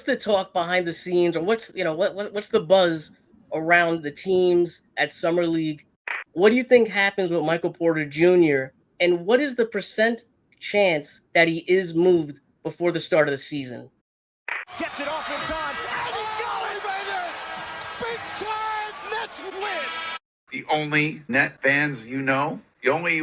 what's the talk behind the scenes, or what's the buzz around the teams at Summer League? What do you think happens with Micheal Porter Jr. and what is the percent chance that he is moved before the start of the season? Gets it off in time. And he's got it, baby! Big time Nets win! The only Net fans you know? The only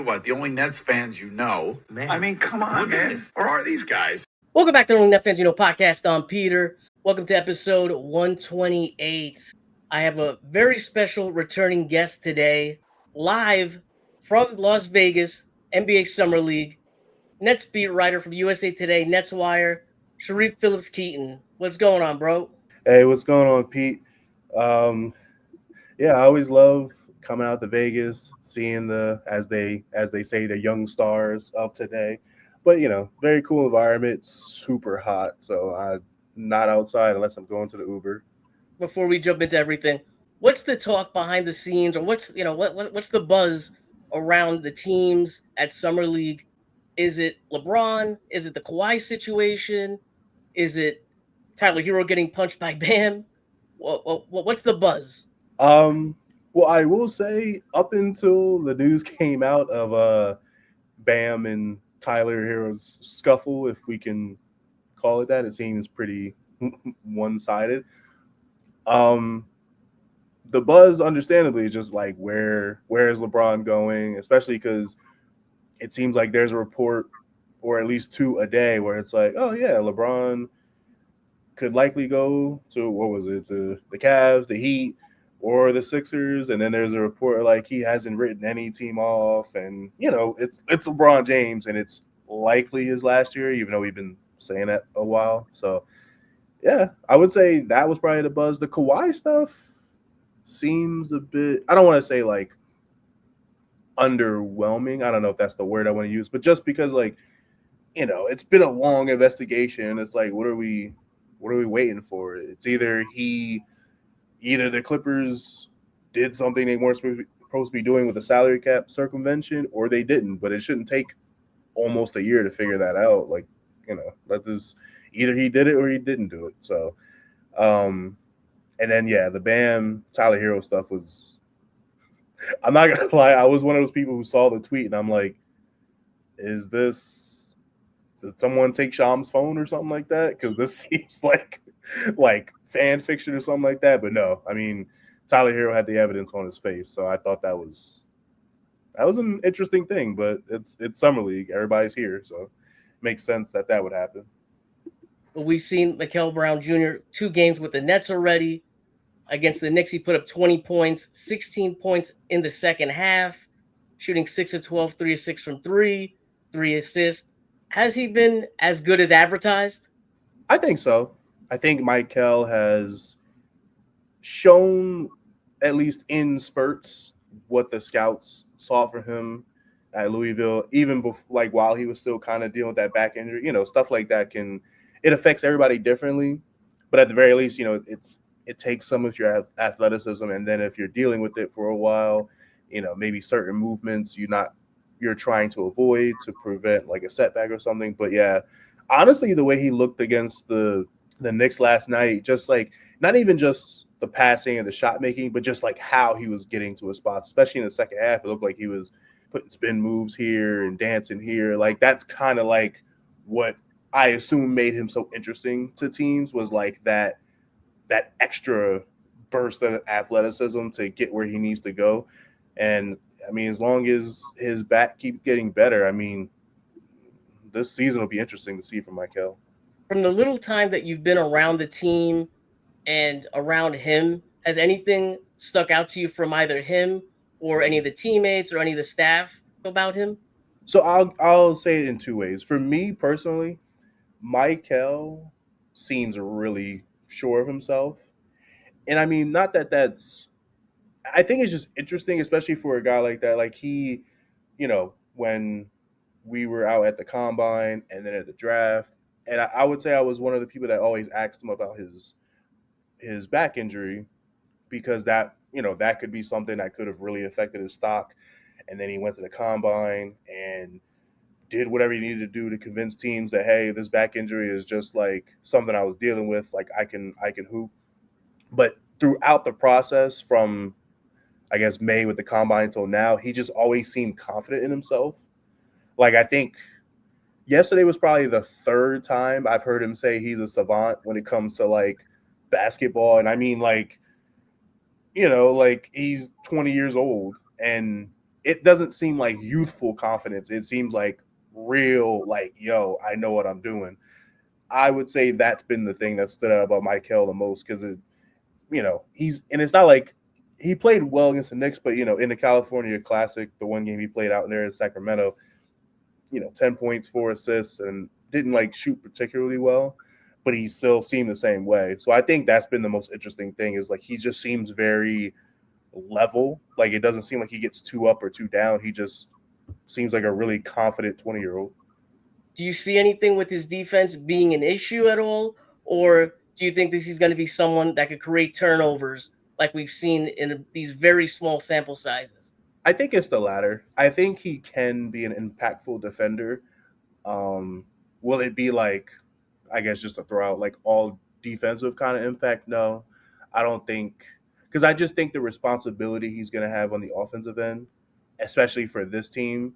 Nets fans you know? Man. I mean, come on, man. Or are these guys? Welcome back to the Only Net Fans You Know podcast. I'm Peter. Welcome to episode 128. I have a very special returning guest today, live from Las Vegas, NBA Summer League, Nets beat writer from USA Today, Nets Wire, Sharif Phillips-Keaton. What's going on, bro? Hey, what's going on, Pete? I always love coming out to Vegas, seeing as they say, the young stars of today. But very cool environment, super hot. So I'm not outside unless I'm going to the Uber. Before we jump into everything, what's the talk behind the scenes, or what's the buzz around the teams at Summer League? Is it LeBron? Is it the Kawhi situation? Is it Tyler Hero getting punched by Bam? What's the buzz? Well, I will say up until the news came out of Bam and Tyler Hero's scuffle, if we can call it that, it seems pretty one-sided. The buzz, understandably, is just like where is LeBron going, especially because it seems like there's a report, or at least two a day, where it's like, oh yeah, LeBron could likely go to, what was it, the Cavs, the Heat, or the Sixers, and then there's a report like he hasn't written any team off, and it's LeBron James, and it's likely his last year, even though we've been saying that a while. So yeah, I would say that was probably the buzz. The Kawhi stuff seems a bit, I don't want to say like underwhelming. I don't know if that's the word I want to use, but just because it's been a long investigation. It's like, what are we waiting for? It's either the Clippers did something they weren't supposed to be doing with the salary cap circumvention, or they didn't. But it shouldn't take almost a year to figure that out. Like, let this, either he did it or he didn't do it. So, and then the Bam Tyler Hero stuff was, I'm not gonna lie, I was one of those people who saw the tweet and I'm like, did someone take Sham's phone or something like that? Because this seems like fan fiction or something like that. But no, I mean, Tyler Hero had the evidence on his face, so I thought that was an interesting thing. But it's Summer League, everybody's here, so it makes sense that would happen. Well, we've seen Mikel Brown Jr. 2 games with the Nets already. Against the Knicks, he put up 20 points, 16 points in the second half, shooting 6 of 12, 3 of 6 from 3 assists. Has he been as good as advertised? I think so. I think Mikel has shown, at least in spurts, what the scouts saw for him at Louisville, even before, while he was still kind of dealing with that back injury. Stuff like that it affects everybody differently. But at the very least, it takes some of your athleticism, and then if you're dealing with it for a while, maybe certain movements you're trying to avoid to prevent like a setback or something. But yeah, honestly, the way he looked against the Knicks last night, just like not even just the passing and the shot making, but just like how he was getting to his spots, especially in the second half, it looked like he was putting spin moves here and dancing here. Like that's kind of like what I assume made him so interesting to teams, was like that extra burst of athleticism to get where he needs to go. And I mean, as long as his back keeps getting better, I mean, this season will be interesting to see from Mikel. From the little time that you've been around the team and around him, has anything stuck out to you from either him or any of the teammates or any of the staff about him? So I'll say it in 2 ways. For me personally, Mikel seems really sure of himself. And I mean, not that's, I think it's just interesting, especially for a guy like that. Like he, when we were out at the combine and then at the draft, and I would say I was one of the people that always asked him about his back injury, because that could be something that could have really affected his stock. And then he went to the combine and did whatever he needed to do to convince teams that, hey, this back injury is just like something I was dealing with. Like I can hoop. But throughout the process, from I guess May with the combine until now, he just always seemed confident in himself. Like I think yesterday was probably the third time I've heard him say he's a savant when it comes to like basketball. And I mean, like, like he's 20 years old and it doesn't seem like youthful confidence. It seems like real, like, yo, I know what I'm doing. I would say that's been the thing that stood out about Mikel the most because, and it's not like he played well against the Knicks, but, in the California Classic, the one game he played out in there in Sacramento, 10 points, 4 assists, and didn't like shoot particularly well, but he still seemed the same way. So I think that's been the most interesting thing is like he just seems very level. Like it doesn't seem like he gets too up or too down. He just seems like a really confident 20-year-old. Do you see anything with his defense being an issue at all? Or do you think this is going to be someone that could create turnovers like we've seen in these very small sample sizes? I think it's the latter. I think he can be an impactful defender. Will it be like, I guess, just to throw out like all defensive kind of impact? No, I don't think, because I just think the responsibility he's going to have on the offensive end, especially for this team,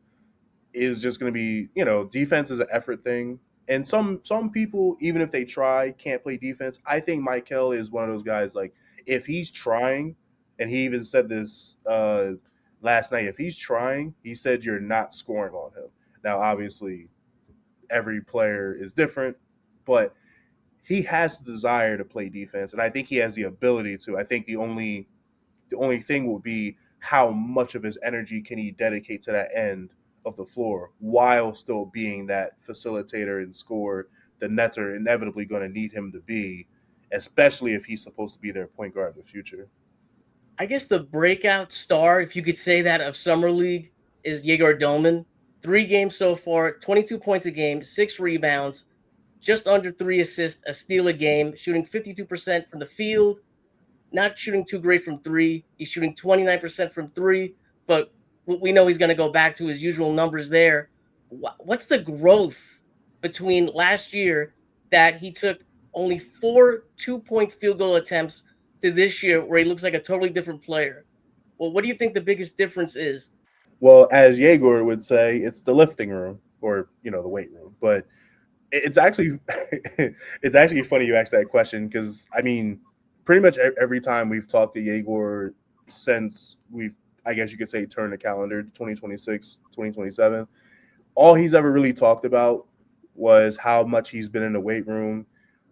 is just going to be, defense is an effort thing. And some people, even if they try, can't play defense. I think Mikel is one of those guys, like, if he's trying, and he even said this last night, if he's trying, he said you're not scoring on him. Now, obviously, every player is different, but he has the desire to play defense, and I think he has the ability to. I think the only thing will be how much of his energy can he dedicate to that end of the floor while still being that facilitator and scorer the Nets are inevitably going to need him to be, especially if he's supposed to be their point guard in the future. I guess the breakout star, if you could say that, of Summer League is Egor Demin. 3 games so far, 22 points a game, 6 rebounds, just under 3 assists, a steal a game, shooting 52% from the field, not shooting too great from 3. He's shooting 29% from 3, but we know he's going to go back to his usual numbers there. What's the growth between last year that he took only 4 2-point field goal attempts to this year where he looks like a totally different player? Well, what do you think the biggest difference is? Well, as Egor would say, it's the lifting room or, the weight room. But it's actually it's actually funny you asked that question because, I mean, pretty much every time we've talked to Egor since we've, I guess you could say, turned the calendar to 2026, 2027, all he's ever really talked about was how much he's been in the weight room.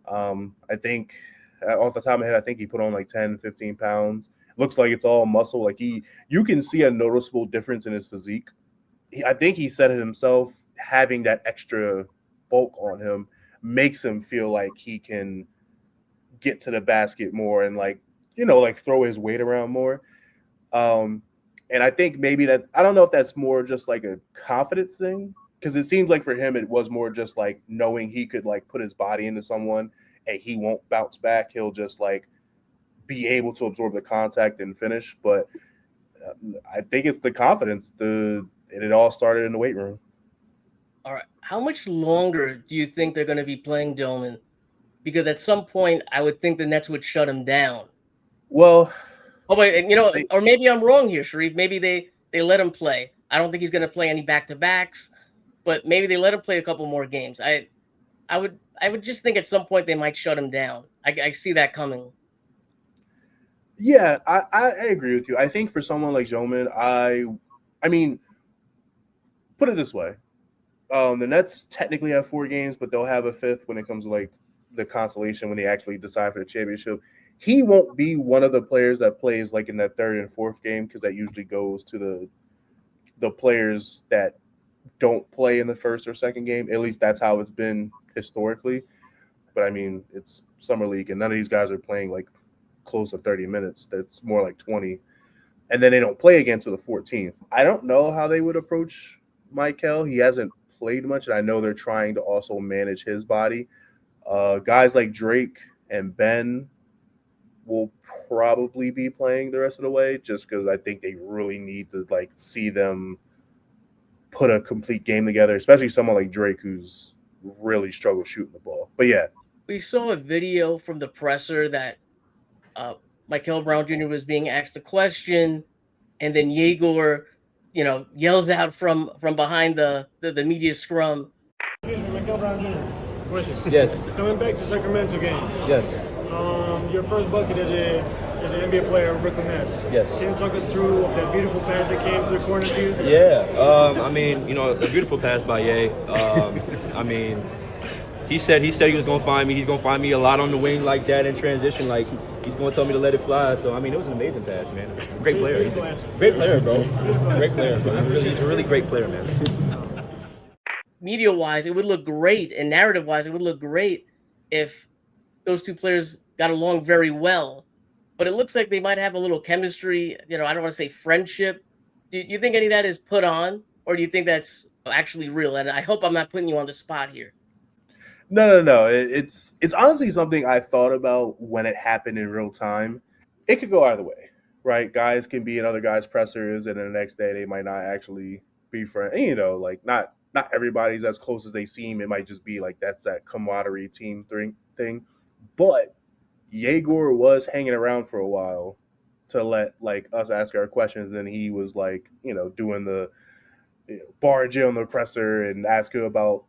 I think off the top of my head, I think he put on like 10, 15 pounds. Looks like it's all muscle. Like you can see a noticeable difference in his physique. I think he said it himself, having that extra bulk on him makes him feel like he can get to the basket more and like throw his weight around more. And I think maybe that, I don't know if that's more just like a confidence thing, because it seems like for him it was more just like knowing he could like put his body into someone and he won't bounce back. He'll just like be able to absorb the contact and finish. But I think it's the confidence. And it all started in the weight room. All right. How much longer do you think they're going to be playing Demin? Because at some point, I would think the Nets would shut him down. Well, wait, or maybe I'm wrong here, Sharif. Maybe they let him play. I don't think he's going to play any back-to-backs, but maybe they let him play a couple more games. I would just think at some point they might shut him down. I see that coming. Yeah, I agree with you. I think for someone like Demin, I mean, put it this way. The Nets technically have 4 games, but they'll have a 5th when it comes to like the consolation when they actually decide for the championship. He won't be one of the players that plays like in that 3rd and 4th game, because that usually goes to the players that don't play in the 1st or 2nd game. At least that's how it's been historically. But I mean, it's summer league, and none of these guys are playing like close to 30 minutes. That's more like 20. And then they don't play again till the 14th. I don't know how they would approach Mikel. He hasn't played much, and I know they're trying to also manage his body. Guys like Drake and Ben will probably be playing the rest of the way, just because I think they really need to like see them put a complete game together, especially someone like Drake who's really struggled shooting the ball. But yeah, We saw a video from the presser that Mikel Brown Jr. was being asked a question, and then Egor, yells out from behind the media scrum. Excuse me, Mikel Brown Jr. Question. Yes. Coming back to Sacramento game. Yes. Your first bucket as an NBA player in Brooklyn Nets. Yes. Can you talk us through that beautiful pass that came to the corner to you? Yeah. I mean, a beautiful pass by Ye. I mean, he said he was gonna find me. He's gonna find me a lot on the wing like that in transition. Like he's gonna tell me to let it fly. So I mean, it was an amazing pass, man. It's a great player. He's a great player, bro. Great player, bro. He's a really great player, man. Media-wise, it would look great, and narrative-wise, it would look great if those two players got along very well. But it looks like they might have a little chemistry. I don't want to say friendship. Do you think any of that is put on, or do you think that's actually real? And I hope I'm not putting you on the spot here. No. It's honestly something I thought about when it happened in real time. It could go either way, right? Guys can be in other guys' pressers, and then the next day they might not actually be friends. Like not everybody's as close as they seem. It might just be like that's that camaraderie team thing. But Egor was hanging around for a while to let like us ask our questions, and then he was like, doing the barging on the presser and asking about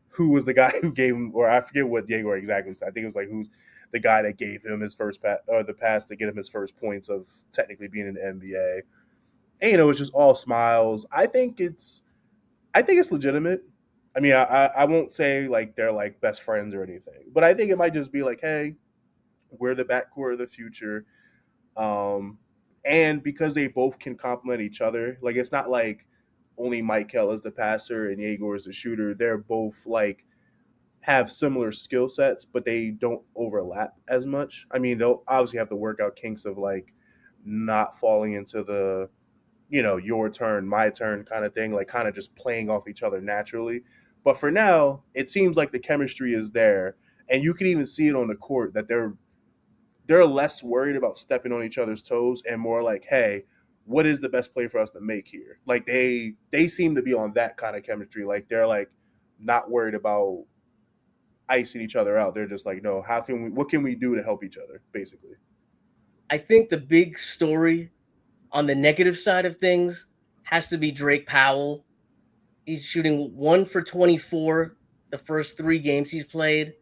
who was the guy who gave him, or I forget what Egor exactly said. I think it was like who's the guy that gave him his first pass, or the pass to get him his first points of technically being in the NBA. And it's just all smiles. I think it's legitimate. I mean, I won't say like they're like best friends or anything, but I think it might just be like, hey, we're the backcourt of the future. And because they both can complement each other, like it's not like only Mikel is the passer and Egor is the shooter. They're both like have similar skill sets, but they don't overlap as much. I mean, they'll obviously have to work out kinks of like not falling into the, your turn, my turn kind of thing, like kind of just playing off each other naturally. But for now, it seems like the chemistry is there, and you can even see it on the court that they're less worried about stepping on each other's toes and more like, hey, what is the best play for us to make here? Like they seem to be on that kind of chemistry. Like they're like not worried about icing each other out. They're just like, no, what can we do to help each other, basically? I think the big story on the negative side of things has to be Drake Powell. He's shooting 1 for 24 the first 3 games he's played.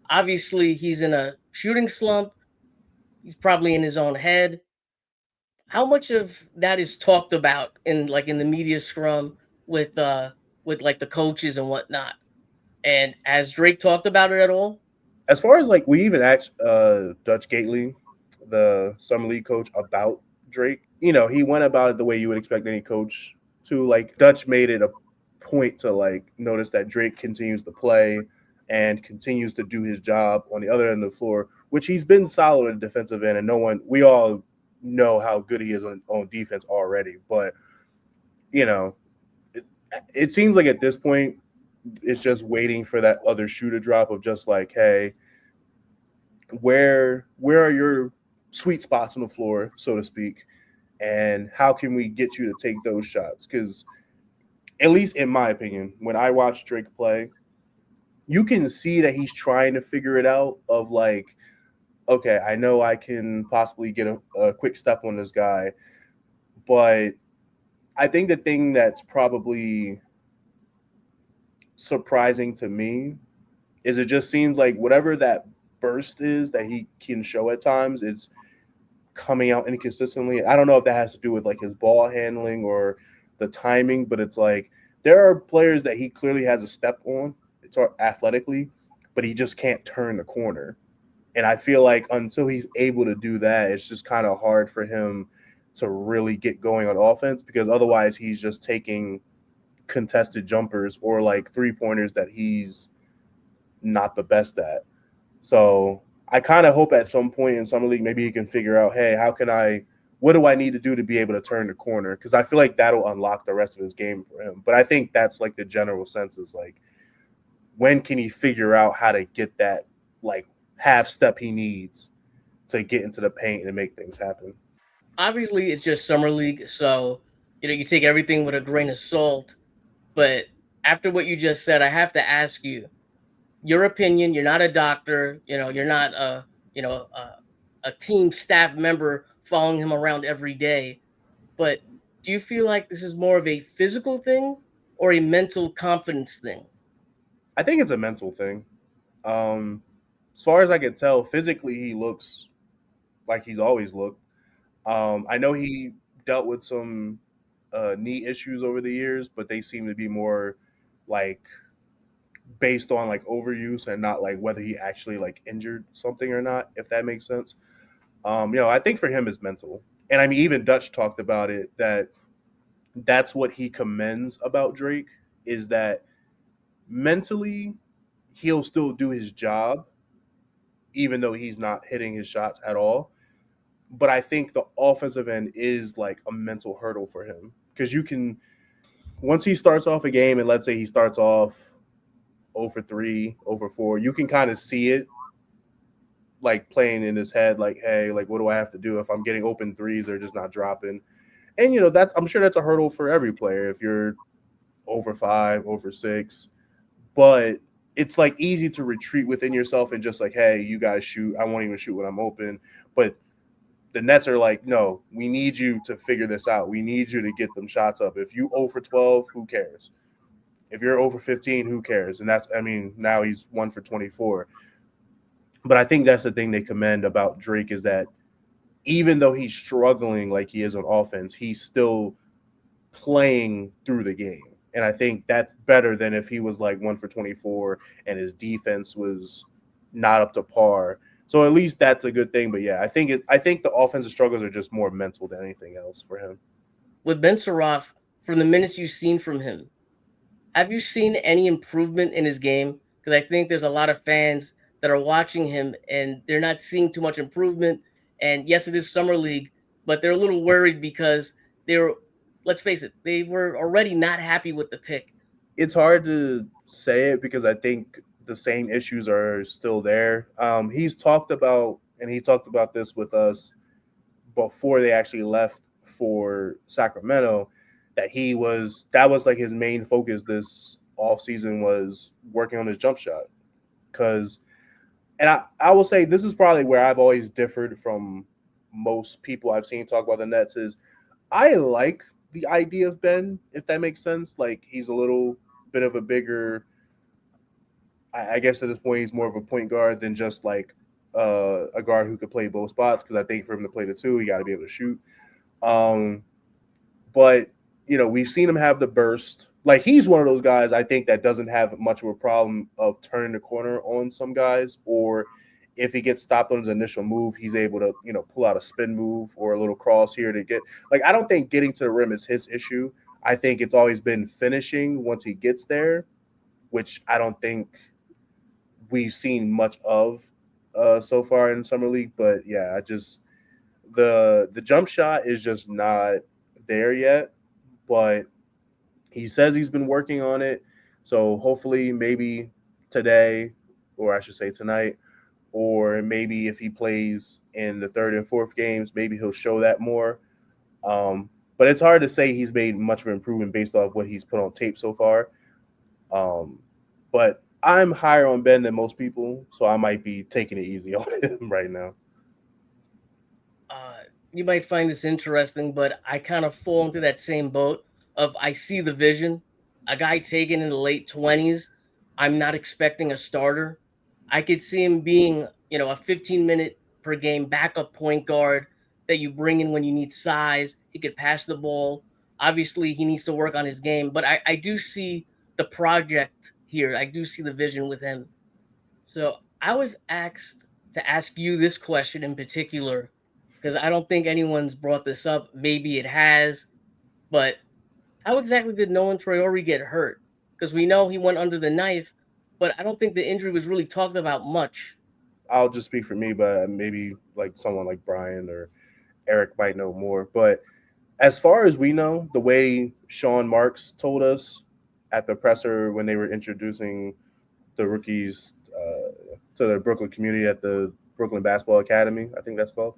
Obviously, he's in a shooting slump. He's probably in his own head. How much of that is talked about in the media scrum with like the coaches and whatnot? And has Drake talked about it at all? As far as like we even asked Dutch Gately, the summer league coach, about Drake. He went about it the way you would expect any coach to. Like Dutch made it a point to like notice that Drake continues to play and continues to do his job on the other end of the floor, which he's been solid at the defensive end, and we all know how good he is on defense already. But it seems like at this point it's just waiting for that other shoe to drop of just like, hey, where are your sweet spots on the floor, so to speak, and how can we get you to take those shots? Because at least in my opinion, when I watch Drake play, you can see that he's trying to figure it out of like, okay, I know I can possibly get a quick step on this guy, but I think the thing that's probably surprising to me is it just seems like whatever that burst is that he can show at times, it's coming out inconsistently. I don't know if that has to do with like his ball handling or the timing, but it's like there are players that he clearly has a step on, it's athletically, but he just can't turn the corner. And I feel like until he's able to do that, it's just kind of hard for him to really get going on offense, because otherwise he's just taking contested jumpers or like 3-pointers that he's not the best at. So I kind of hope at some point in summer league, maybe he can figure out, hey, what do I need to do to be able to turn the corner? Because I feel like that'll unlock the rest of his game for him. But I think that's like the general sense is like, when can he figure out how to get that like half step he needs to get into the paint and make things happen? Obviously, it's just summer league, so you take everything with a grain of salt. But after what you just said, I have to ask you your opinion. You're not a doctor, you're not a team staff member following him around every day. But do you feel like this is more of a physical thing or a mental confidence thing? I think it's a mental thing. As far as I can tell, physically he looks like he's always looked. I know he dealt with some knee issues over the years, but they seem to be more like based on like overuse and not like whether he actually like injured something or not, if that makes sense. I think for him it's mental. And I mean, even Dutch talked about it that that's what he commends about Drake is that mentally he'll still do his job even though he's not hitting his shots at all. But I think the offensive end is like a mental hurdle for him because you can once he starts off a game and let's say he starts off 0 for 3, 0 for 4, you can kind of see it like playing in his head, like, hey, like what do I have to do if I'm getting open threes, they're just not dropping. And that's I'm sure that's a hurdle for every player if you're 0 for 5, 0 for 6. But it's like easy to retreat within yourself and just like, hey, you guys shoot. I won't even shoot when I'm open. But the Nets are like, no, we need you to figure this out. We need you to get them shots up. If you 0 for 12, who cares? If you're 0 for 15, who cares? And that's, I mean, now he's 1 for 24. But I think that's the thing they commend about Drake is that even though he's struggling like he is on offense, he's still playing through the game. And I think that's better than if he was like 1 for 24 and his defense was not up to par. So at least that's a good thing. But yeah, I think the offensive struggles are just more mental than anything else for him. With Ben Saraf, from the minutes you've seen from him, have you seen any improvement in his game? Because I think there's a lot of fans that are watching him and they're not seeing too much improvement. And yes, it is summer league, but they're a little worried because let's face it, they were already not happy with the pick. It's hard to say it because I think the same issues are still there. He's talked about, and he talked about this with us before they actually left for Sacramento, that was like his main focus this offseason was working on his jump shot. And I will say this is probably where I've always differed from most people I've seen talk about the Nets is I like the idea of Ben, if that makes sense. Like he's a little bit of a bigger, I guess at this point he's more of a point guard than just like a guard who could play both spots. Because I think for him to play the two, he got to be able to shoot. But we've seen him have the burst. Like he's one of those guys I think that doesn't have much of a problem of turning the corner on some guys, or if he gets stopped on his initial move, he's able to, pull out a spin move or a little cross here to get like I don't think getting to the rim is his issue. I think it's always been finishing once he gets there, which I don't think we've seen much of so far in summer league. But yeah, the jump shot is just not there yet. But he says he's been working on it. So hopefully maybe today, or I should say tonight, or maybe if he plays in the third and fourth games, maybe he'll show that more. But it's hard to say he's made much of an improvement based off what he's put on tape so far. But I'm higher on Ben than most people, so I might be taking it easy on him right now. You might find this interesting, but I kind of fall into that same boat of I see the vision. A guy taken in the late 20s, I'm not expecting a starter. I could see him being, a 15-minute per game backup point guard that you bring in when you need size. He could pass the ball. Obviously, he needs to work on his game, but I do see the project here. I do see the vision with him. So I was asked to ask you this question in particular because I don't think anyone's brought this up. Maybe it has, but how exactly did Nolan Traore get hurt? Because we know he went under the knife, but I don't think the injury was really talked about much. I'll just speak for me, but maybe like someone like Brian or Eric might know more. But as far as we know, the way Sean Marks told us at the presser when they were introducing the rookies to the Brooklyn community at the Brooklyn Basketball Academy, I think that's called.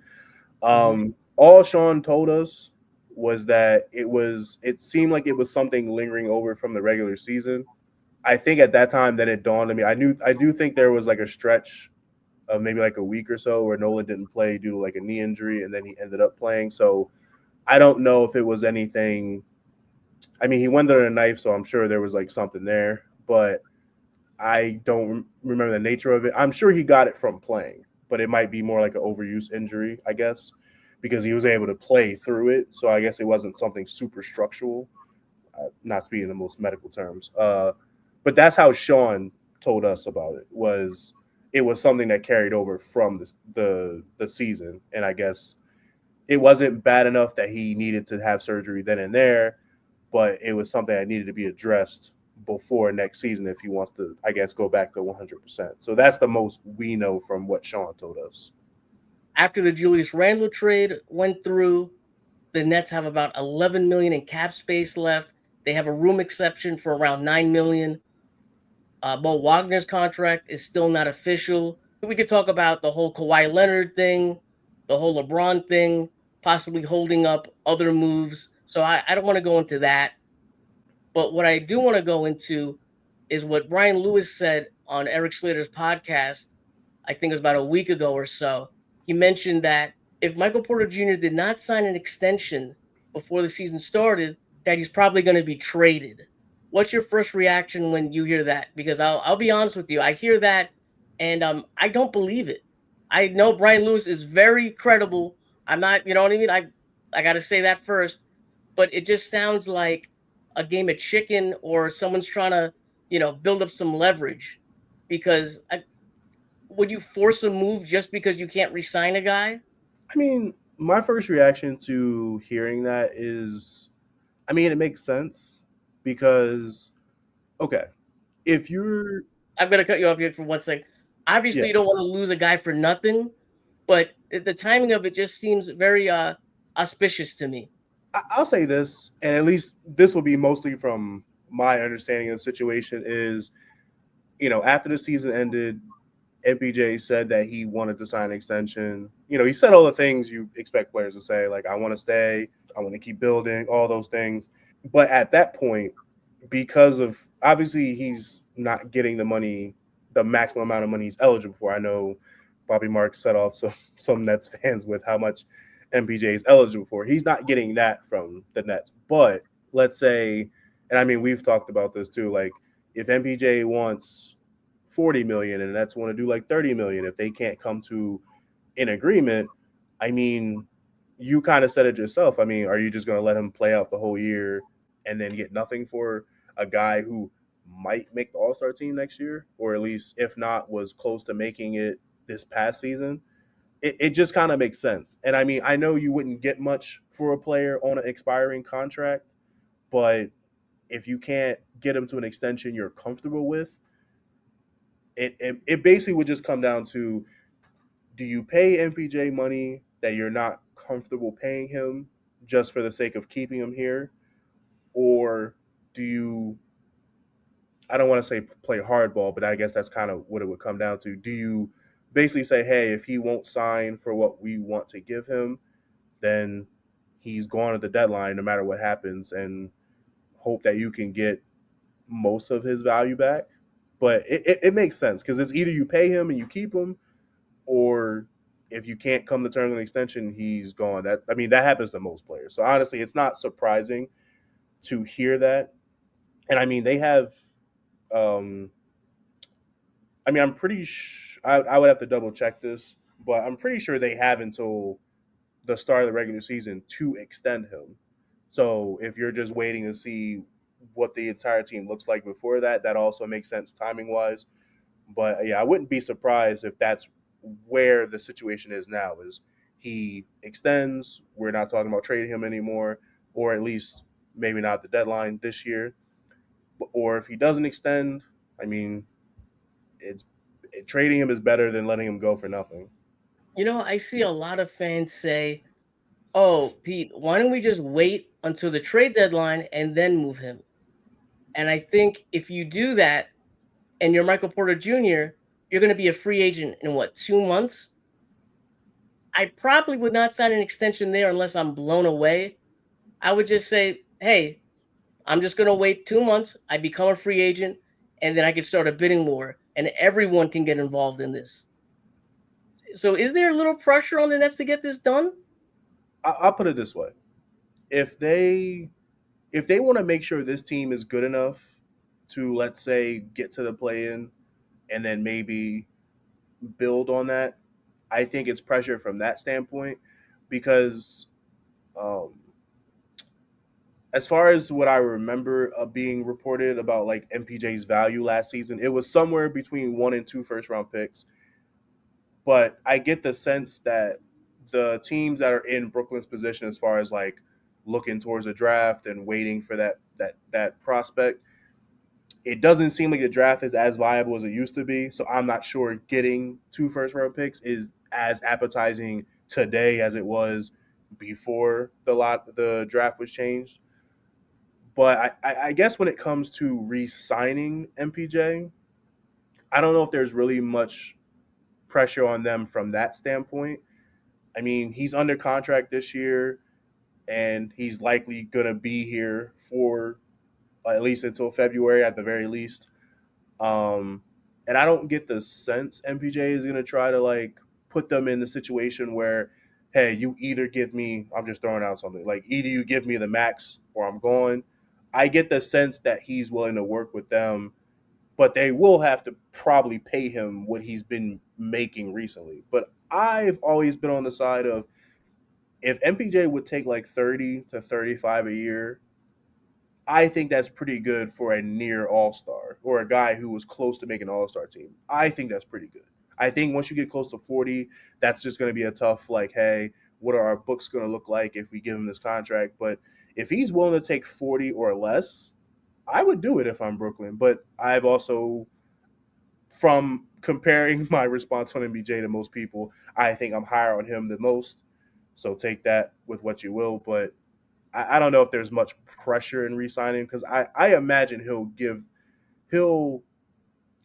All Sean told us was that it seemed like it was something lingering over from the regular season. I think at that time that it dawned on me. I do think there was like a stretch of maybe like a week or so where Nolan didn't play due to like a knee injury, and then he ended up playing. So I don't know if it was anything. I mean, he went under a knife, so I'm sure there was like something there, but I don't remember the nature of it. I'm sure he got it from playing, but it might be more like an overuse injury, I guess, because he was able to play through it. So I guess it wasn't something super structural, not speaking in the most medical terms. But that's how Sean told us about it. It was something that carried over from the season, and I guess it wasn't bad enough that he needed to have surgery then and there, but it was something that needed to be addressed before next season if he wants to, I guess, go back to 100%. So that's the most we know from what Sean told us. After the Julius Randle trade went through, the Nets have about $11 million in cap space left. They have a room exception for around $9 million. Mo Wagner's contract is still not official. We could talk about the whole Kawhi Leonard thing, the whole LeBron thing, possibly holding up other moves. So I don't want to go into that. But what I do want to go into is what Brian Lewis said on Eric Slater's podcast, I think it was about a week ago or so. He mentioned that if Micheal Porter Jr. did not sign an extension before the season started, that he's probably going to be traded. What's your first reaction when you hear that? Because I'll be honest with you, I hear that and I don't believe it. I know Brian Lewis is very credible. I'm not, you know what I mean? I got to say that first, but it just sounds like a game of chicken or someone's trying to, build up some leverage. Because would you force a move just because you can't re-sign a guy? I mean, my first reaction to hearing that is, I mean, it makes sense because, okay, if you're... I'm going to cut you off here for 1 second. Obviously, You don't want to lose a guy for nothing, but the timing of it just seems very auspicious to me. I'll say this, and at least this will be mostly from my understanding of the situation is, after the season ended, MPJ said that he wanted to sign an extension. He said all the things you expect players to say, like, I want to stay, I want to keep building, all those things. But at that point, because of, obviously, he's not getting the money, the maximum amount of money he's eligible for. I know Bobby Marks set off some Nets fans with how much MPJ is eligible for. He's not getting that from the Nets. But let's say, and I mean, we've talked about this too, like if MPJ wants $40 million and the Nets want to do like $30 million, if they can't come to an agreement, I mean, you kind of said it yourself. I mean, are you just going to let him play out the whole year and then get nothing for a guy who might make the All-Star team next year, or at least if not was close to making it this past season? It just kind of makes sense. And I mean, I know you wouldn't get much for a player on an expiring contract, but if you can't get him to an extension you're comfortable with, it basically would just come down to, do you pay MPJ money that you're not comfortable paying him just for the sake of keeping him here? Or do you, I don't want to say play hardball, but I guess that's kind of what it would come down to. Do you basically say, hey, if he won't sign for what we want to give him, then he's gone at the deadline no matter what happens, and hope that you can get most of his value back? But it makes sense because it's either you pay him and you keep him, or if you can't come to terms with an extension, he's gone. That happens to most players. So honestly, it's not surprising to hear that. And I mean, they have I'm pretty I would have to double check this, but I'm pretty sure they have until the start of the regular season to extend him. So if you're just waiting to see what the entire team looks like before that, that also makes sense timing wise. But yeah, I wouldn't be surprised if that's where the situation is now, is he extends, we're not talking about trading him anymore, or at least maybe not the deadline this year. Or if he doesn't extend, I mean, trading him is better than letting him go for nothing. I see a lot of fans say, oh, Pete, why don't we just wait until the trade deadline and then move him? And I think if you do that and you're Micheal Porter Jr., you're going to be a free agent in 2 months? I probably would not sign an extension there unless I'm blown away. I would just say, hey, I'm just going to wait 2 months. I become a free agent, and then I can start a bidding war, and everyone can get involved in this. So is there a little pressure on the Nets to get this done? I'll put it this way: if they want to make sure this team is good enough to, let's say, get to the play-in, and then maybe build on that, I think it's pressure from that standpoint because, as far as what I remember of being reported about like MPJ's value last season, it was somewhere between 1 and 2 first-round picks. But I get the sense that the teams that are in Brooklyn's position, as far as like looking towards a draft and waiting for that prospect, it doesn't seem like the draft is as viable as it used to be. So I'm not sure getting 2 first-round picks is as appetizing today as it was before the draft was changed. But I guess when it comes to re-signing MPJ, I don't know if there's really much pressure on them from that standpoint. I mean, he's under contract this year, and he's likely going to be here for at least until February at the very least. And I don't get the sense MPJ is going to try to like put them in the situation where, hey, you either give me, I'm just throwing out something, like either you give me the max or I'm going. I get the sense that he's willing to work with them, but they will have to probably pay him what he's been making recently. But I've always been on the side of if MPJ would take like 30 to 35 a year, I think that's pretty good for a near all-star or a guy who was close to making an all-star team. I think that's pretty good. I think once you get close to 40, that's just going to be a tough, like, hey, what are our books going to look like if we give him this contract? But if he's willing to take 40 or less, I would do it if I'm Brooklyn. But I've also, from comparing my response on MPJ to most people, I think I'm higher on him than most. So take that with what you will. But I don't know if there's much pressure in re-signing because I imagine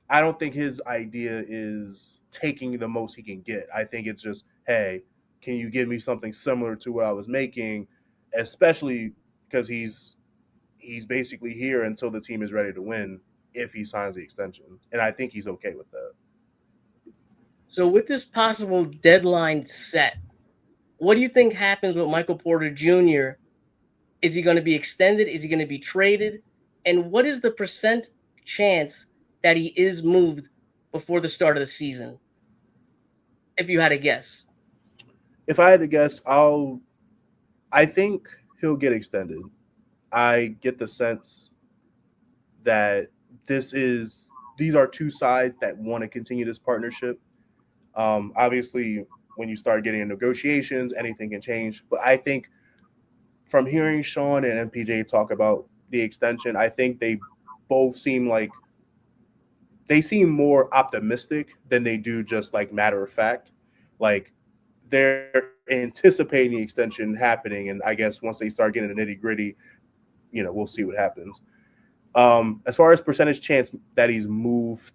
I don't think his idea is taking the most he can get. I think it's just, hey, can you give me something similar to what I was making, especially because he's basically here until the team is ready to win if he signs the extension. And I think he's okay with that. So with this possible deadline set, what do you think happens with Micheal Porter Jr.? Is he going to be extended? Is he going to be traded? And what is the percent chance that he is moved before the start of the season? If you had to guess. If I had to guess, I think he'll get extended. I get the sense that these are two sides that want to continue this partnership. Obviously, when you start getting in negotiations, anything can change. But I think from hearing Sean and MPJ talk about the extension, I think they both seem more optimistic than they do just like matter of fact. Like they're anticipating the extension happening, and I guess once they start getting the nitty gritty, we'll see what happens. As far as percentage chance that he's moved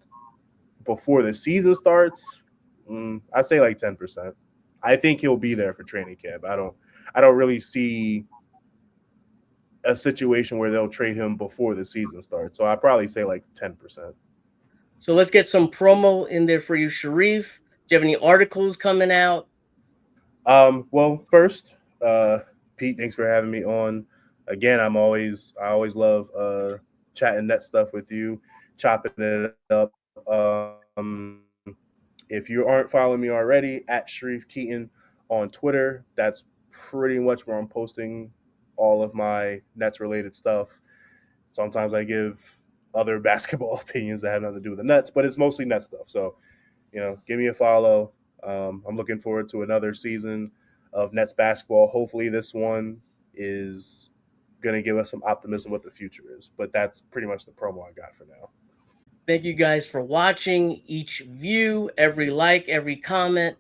before the season starts, I'd say like 10%. I think he'll be there for training camp. I don't really see a situation where they'll trade him before the season starts. So I'd probably say like 10%. So let's get some promo in there for you, Sharif. Do you have any articles coming out? Well, first, Pete, thanks for having me on. Again, I always love chatting net stuff with you, chopping it up. If you aren't following me already, at Sharif Keaton on Twitter, that's pretty much where I'm posting all of my Nets related stuff. Sometimes I give other basketball opinions that have nothing to do with the Nets, but it's mostly Net stuff. So, give me a follow. I'm looking forward to another season of Nets basketball. Hopefully this one is going to give us some optimism what the future is. But that's pretty much the promo I got for now. Thank you guys for watching. Each view, every like, every comment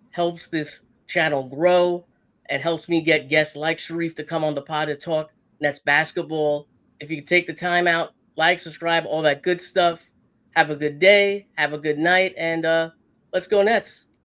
helps this channel grow and helps me get guests like Sharif to come on the pod to talk Nets basketball. If you could take the time out, like, subscribe, all that good stuff. Have a good day. Have a good night. And let's go Nets.